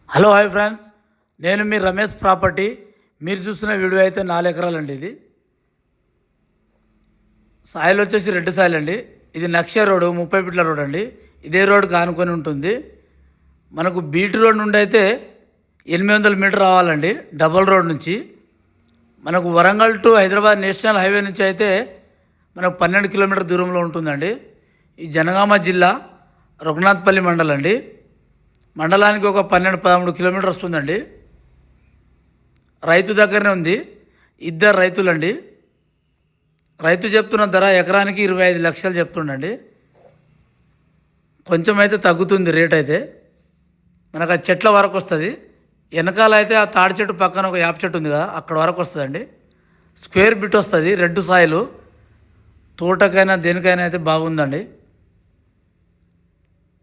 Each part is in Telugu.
హలో హాయ్ ఫ్రెండ్స్, నేను మీ రమేష్ ప్రాపర్టీ. మీరు చూస్తున్న వీడియో అయితే 4 ఎకరాలండి. ఇది సాయిల్ వచ్చేసి రెడ్ సాయిల్ అండి. ఇది నక్ష రోడ్ 30 ఫీట్ల రోడ్ అండి. ఇదే రోడ్కి ఆనుకొని ఉంటుంది. మనకు బీటీ రోడ్ నుండి అయితే 800 మీటర్ రావాలండి. డబల్ రోడ్ నుంచి మనకు Warangal to Hyderabad national highway నుంచి అయితే మనకు 12 కిలోమీటర్ దూరంలో ఉంటుందండి. ఈ జనగామ జిల్లా రఘునాథ్పల్లి మండలం అండి. మండలానికి ఒక 12-13 కిలోమీటర్ వస్తుందండి. రైతు దగ్గరనే ఉంది. ఇద్దరు రైతులండి. రైతు చెప్తున్న ధర ఎకరానికి 25 లక్షలు చెప్తుండండి. కొంచెం అయితే తగ్గుతుంది రేట్ అయితే. మనకు ఆ చెట్ల వరకు వస్తుంది. వెనకాల అయితే ఆ తాడి చెట్టు పక్కన ఒక యాప చెట్టు ఉంది కదా, అక్కడ వరకు వస్తుందండి. స్క్వేర్ బిట్ వస్తుంది. రెడ్ సాయిల్ తోటకైనా దేనికైనా అయితే బాగుందండి.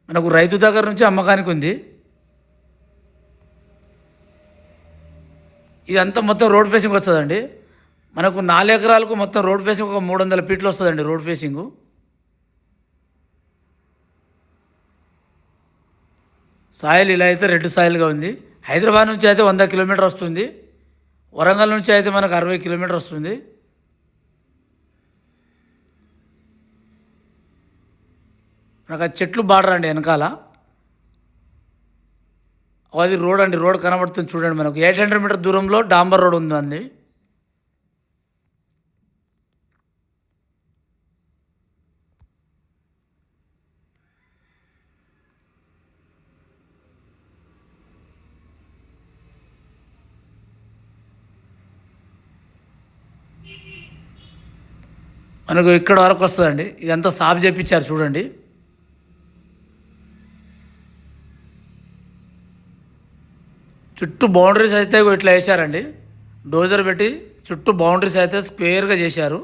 మనకు రైతు దగ్గర నుంచి అమ్మకానికి ఉంది. ఇదంతా మొత్తం రోడ్ ఫేసింగ్ వస్తుందండి. మనకు 4 ఎకరాలకు మొత్తం రోడ్ ఫేసింగ్ ఒక 300 ఫీట్లు వస్తుందండి. రోడ్ ఫేసింగు సాయిల్ ఇలా అయితే రెడ్ సాయిల్గా ఉంది. హైదరాబాద్ నుంచి అయితే 100 కిలోమీటర్ వస్తుంది. వరంగల్ నుంచి అయితే మనకు 60 కిలోమీటర్ వస్తుంది. మనకు ఆ చెట్లు బార్డర్ అండి వెనకాల. అది రోడ్ అండి. రోడ్ కనబడుతుంది చూడండి. మనకు 800 మీటర్ దూరంలో డాంబర్ రోడ్ ఉందండి. మనకు ఇక్కడ వరకు వస్తుందండి. ఇదంతా సాఫ్ చేయించారు చూడండి. చుట్టూ బౌండరీస్ అయితే ఇట్లా వేశారండి. డోజర్ పెట్టి చుట్టూ బౌండరీస్ అయితే స్క్వేర్గా చేశారు.